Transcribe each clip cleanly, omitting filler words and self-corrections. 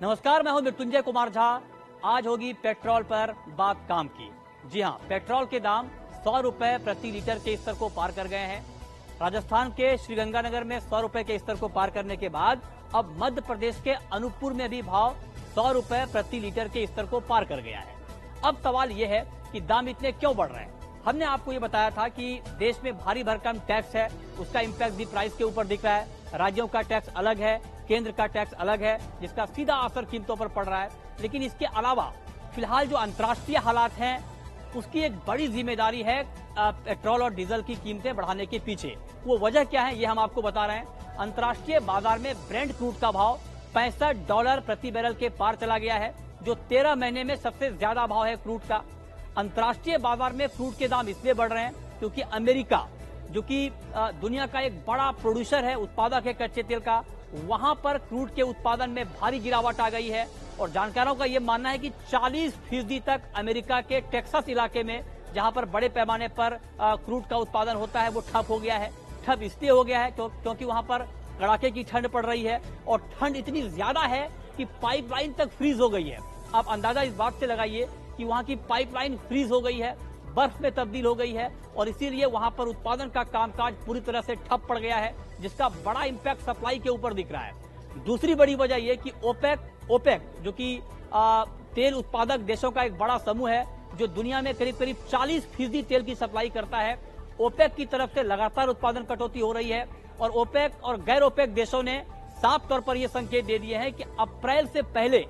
नमस्कार, मैं हूं मृत्युंजय कुमार झा। आज होगी पेट्रोल पर बात काम की। जी हां, पेट्रोल के दाम 100 रुपए प्रति लीटर के स्तर को पार कर गए हैं। राजस्थान के श्रीगंगानगर में 100 रुपए के स्तर को पार करने के बाद अब मध्य प्रदेश के अनूपपुर में भी भाव 100 रुपए प्रति लीटर के स्तर को पार कर गया है। अब सवाल यह है कि दाम इतने क्यों बढ़ रहे हैं। हमने आपको ये बताया था कि देश में भारी भरकम टैक्स है, उसका इम्पैक्ट भी प्राइस के ऊपर दिख रहा है। राज्यों का टैक्स अलग है, केंद्र का टैक्स अलग है, जिसका सीधा असर कीमतों पर पड़ रहा है। लेकिन इसके अलावा फिलहाल जो अंतर्राष्ट्रीय हालात हैं, उसकी एक बड़ी जिम्मेदारी है पेट्रोल और डीजल की कीमतें बढ़ाने के पीछे। वो वजह क्या है, ये हम आपको बता रहे हैं। अंतर्राष्ट्रीय बाजार में ब्रेंट क्रूड का भाव $65 प्रति बैरल के पार चला गया है, जो 13 महीने में सबसे ज्यादा भाव है क्रूड का। अंतर्राष्ट्रीय बाजार में क्रूड के दाम इसलिए बढ़ रहे हैं क्योंकि अमेरिका, जो कि दुनिया का एक बड़ा प्रोड्यूसर है, उत्पादक है कच्चे तेल का, वहां पर क्रूड के उत्पादन में भारी गिरावट आ गई है। और जानकारों का यह मानना है कि 40% तक अमेरिका के टेक्सास इलाके में, जहां पर बड़े पैमाने पर क्रूड का उत्पादन होता है, वो ठप हो गया है। ठप इसलिए हो गया है क्योंकि वहां पर कड़ाके की ठंड पड़ रही है और ठंड इतनी ज्यादा है कि पाइपलाइन तक फ्रीज हो गई है। आप अंदाजा इस बात से लगाइए कि वहां की पाइपलाइन फ्रीज हो गई है, बर्फ में तब्दील हो गई है और इसीलिए वहां पर उत्पादन का कामकाज पूरी तरह से ठप पड़ गया है, जिसका बड़ा इंपैक्ट सप्लाई के ऊपर दिख रहा है। दूसरी बड़ी वजह यह कि ओपेक जो कि तेल उत्पादक देशों का एक बड़ा समूह है, जो दुनिया में करीब 40% तेल की सप्लाई करता है, ओपेक की तरफ से लगातार उत्पादन कटौती हो रही है। और ओपेक और गैर ओपेक देशों ने साफ तौर पर यह संकेत दे दिए हैं कि अप्रैल से पहले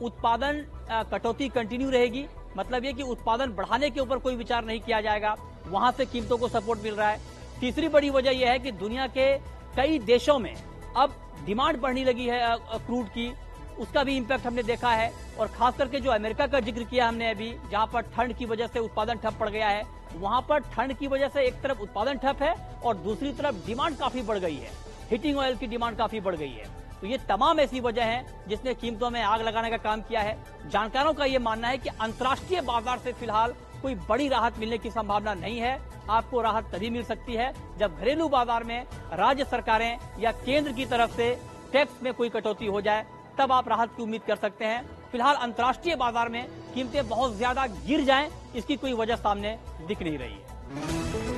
उत्पादन कटौती कंटिन्यू रहेगी। मतलब ये कि उत्पादन बढ़ाने के ऊपर कोई विचार नहीं किया जाएगा, वहां से कीमतों को सपोर्ट मिल रहा है। तीसरी बड़ी वजह यह है कि दुनिया के कई देशों में अब डिमांड बढ़ने लगी है क्रूड की, उसका भी इंपैक्ट हमने देखा है। और खास करके जो अमेरिका का जिक्र किया हमने अभी, जहां पर ठंड की वजह से उत्पादन ठप पड़ गया है, वहां पर ठंड की वजह से एक तरफ उत्पादन ठप है और दूसरी तरफ डिमांड काफी बढ़ गई है, हीटिंग ऑयल की डिमांड काफी बढ़ गई है। तो ये तमाम ऐसी वजह हैं जिसने कीमतों में आग लगाने का काम किया है। जानकारों का ये मानना है कि अंतर्राष्ट्रीय बाजार से फिलहाल कोई बड़ी राहत मिलने की संभावना नहीं है। आपको राहत तभी मिल सकती है जब घरेलू बाजार में राज्य सरकारें या केंद्र की तरफ से टैक्स में कोई कटौती हो जाए, तब आप राहत की उम्मीद कर सकते हैं। फिलहाल अंतर्राष्ट्रीय बाजार में कीमतें बहुत ज्यादा गिर जाएं, इसकी कोई वजह सामने दिख नहीं रही है।